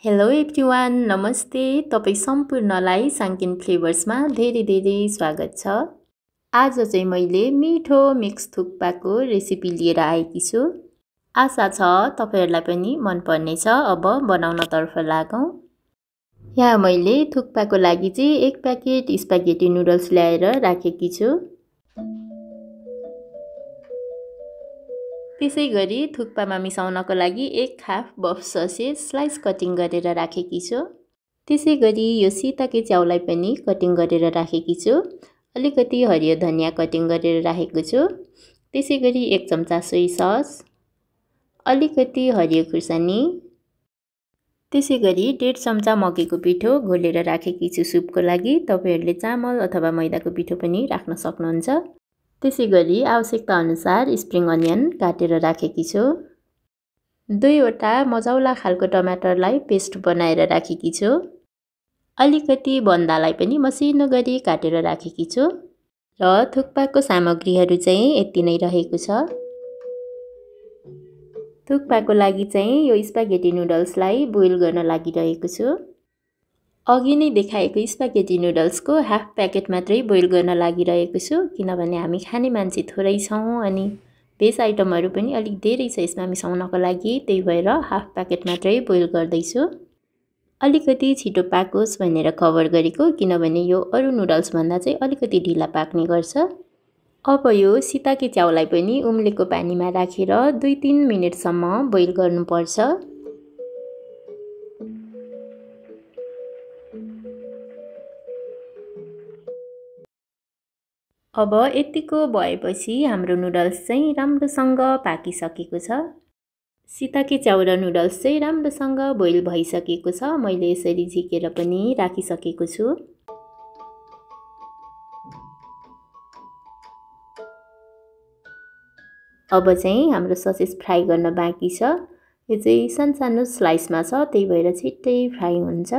Hello everyone नमस्ते तपाईँ सम्पूर्णलाई साङ्किन फ्लेभर्समा धेरै स्वागत छ। आज चाहिँ मैले मिठो मिक्स थुक्पाको रेसिपी लिएर आएकी छु। आशा छ तपाईहरुलाई पनि मन पर्नेछ। अब बनाउनतर्फ लागौं। यहाँ मैले थुक्पाको लागि चाहिँ 1 प्याकेट स्पागेटी नुडल्स ल्याएर राखेकी छु। त्यसैगरी थुक्पामा मिसाउनको लागि 1 हाफ बफ ससेज स्लाइस कटिङ गरेर राखेकी छु। त्यसैगरी यो सीताके च्याउलाई पनि कटिङ गरेर राखेकी छु। अलिकति हरियो धनिया कटिङ गरेर राखेको छु। त्यसैगरी 1 चम्चा सोया सस, अलिकति हरियो खुर्सानी, त्यसैगरी 1.5 चम्चा मकैको पिठो घोलेर राखेकी छु सुपको लागि। तपाईहरुले चामल अथवा मैदाको पिठो पनि राख्न सक्नुहुन्छ। त्यसैगरी आवश्यकता अनुसार स्प्रिङ अनियन काटेर राखेकी छु। 2 वटा मझौला खालको टमाटरलाई पेस्ट बनाएर राखेकी छु। अलिकति बन्दालाई पनि मसिनो गरी काटेर राखेकी छु। र थुक्पाको सामग्रीहरू चाहिँ यति नै रहेको छ। थुक्पाको लागि चाहिँ यो स्पागेटी नुडल्सलाई बोइल गर्न लागिरहेको छु। अघि नै देखाएको स्पागेटी नुडल्सको हाफ प्याकेट मात्रै बोइल गर्न लागिरहेको छु किनभने हामी खाने मान्छे थोरै छौं अनि भेज आइटमहरु पनि अलिक धेरै छ यसमा मिसाउनको लागि, त्यही भएर हाफ प्याकेट मात्रै बोइल गर्दै छु। अलिकति छिटो पाकोस् भनेर कभर गरेको किनभने यो अरु नुडल्स भन्दा चाहिँ अलिकति ढिला पाक्ने गर्छ। अब यो सीताके च्याउलाई पनि उम्लेको पानीमा राखेर 2-3 मिनेटसम्म बोइल गर्नुपर्छ। अब यतिको भएपछि हाम्रो नुडल्स चाहिँ राम्रोसँग पाकिसकेको छ। सीताके च्याउ र नुडल्स चाहिँ राम्रोसँग बोइल भइसकेको छ। मैले यसरी झिकेर पनि राखिसकेको छु। अब चाहिँ हाम्रो ससेज फ्राई गर्न बाँकी छ। यो चाहिँ सानो स्लाइसमा छ त्यही भएर छिट्टै फ्राई हुन्छ।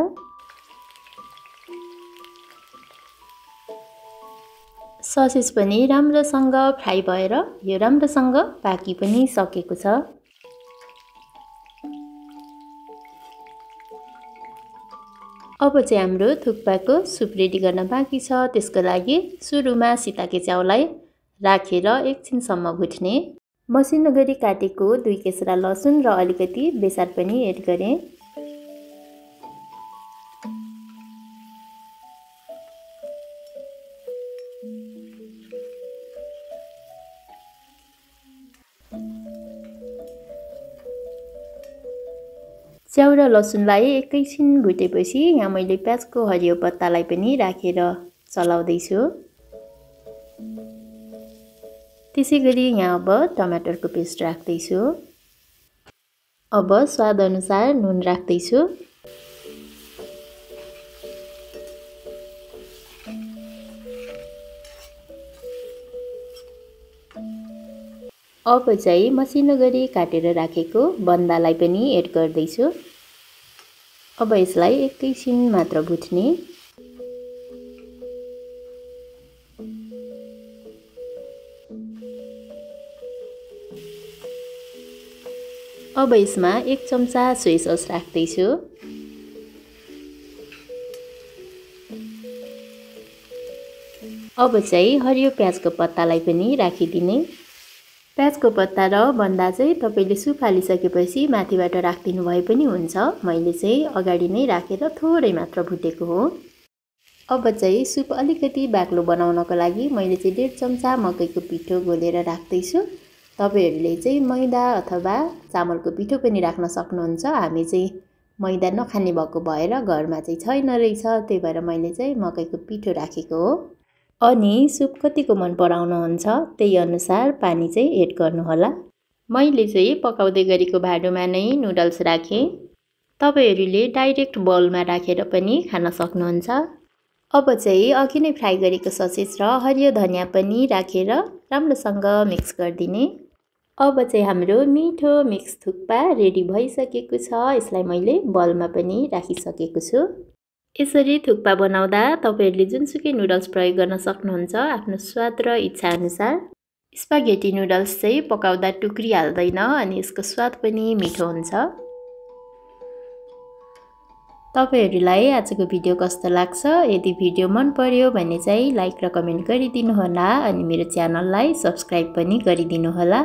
ससेज पनि राम्रोसँग फ्राई भएर यो राम्रोसँग पाकी पनि सकेको छ। अब चाहिँ हाम्रो थुक्पाको सुप रेडी गर्न बाँकी छ। त्यसको लागि सुरुमा सीताके च्याउलाई राखेर एकछिनसम्म भुट्ने। मसिनो गरी काटेको 2 केसरा लसुन र अलिकति बेसार पनि एड गरे। च्याउ र लसुनलाई एकैछिन भुटेपछि यहाँ मैले प्याजको हरियो पत्तालाई पनि राखेर चलाउँदै छु। त्यसैगरी यहाँ अब टमाटरको पेस्ट राख्दै छु। अब स्वाद अनुसार नुन राख्दै छु। अब चाहिँ मसिनो गरी काटेर राखेको बन्दालाई पनि एड गर्दै छु। अब यसलाई एकैछिन मात्र भुट्ने। अब यसमा 1 चम्चा सोया सस राख्दै छु। अब चाहिँ हरियो प्याजको पत्तालाई पनि राखिदिने। प्याजको पत्ता र बन्दा चाहिँ तपाईले सुप हालिसकेपछि माथिबाट राख्दिनु भए पनि हुन्छ। मैले चाहिँ अगाडि नै राखेर थोरै मात्र भुटेको हो। अब चाहिँ सुप अलिकति बाक्लो बनाउनको लागि मैले चाहिँ 1.5 चम्चा मकैको पिठो घोलेर राख्दै छु। तपाईहरुले चाहिँ मैदा अथवा चामलको पिठो पनि राख्न सक्नुहुन्छ। हामी चाहिँ मैदा नखाने भएको भएर घरमा चाहिँ छैन रहेछ, त्यही भएर मैले चाहिँ मकैको पिठो राखेको हो। अनि सुप कतिको मन पराउनुहुन्छ त्यही अनुसार पानी चाहिँ एड गर्नु होला। मैले चाहिँ पकाउँदै गरेको भाँडोमा नै नुडल्स राखे। तपाईहरुले डाइरेक्ट बाउलमा राखेर पनि खान सक्नुहुन्छ। अब चाहिँ अघि नै फ्राई गरेको ससेज र हरियो धनिया पनि राखेर राम्रोसँग मिक्स गर्दिने। अब चाहिँ हाम्रो मिठो मिक्स थुक्पा रेडी भइसकेको छ। यसलाई मैले बाउलमा पनि राखिसकेको छु। यसरी थुक्पा बनाउँदा तपाईहरुले जुनसुकै नुडल्स प्रयोग गर्न सक्नुहुन्छ आफ्नो स्वाद र इच्छा अनुसार। स्पागेटी नुडल्स चाहिँ पकाउँदा टुक्रिहाल्दैन अनि यसको स्वाद पनि मिठो हुन्छ। तपाईहरुलाई आजको भिडियो कस्तो लाग्छ? यदि भिडियो मन पर्यो भने चाहिँ लाइक र कमेन्ट गरिदिनु होला अनि मेरो च्यानललाई सब्स्क्राइब पनि गरिदिनु होला।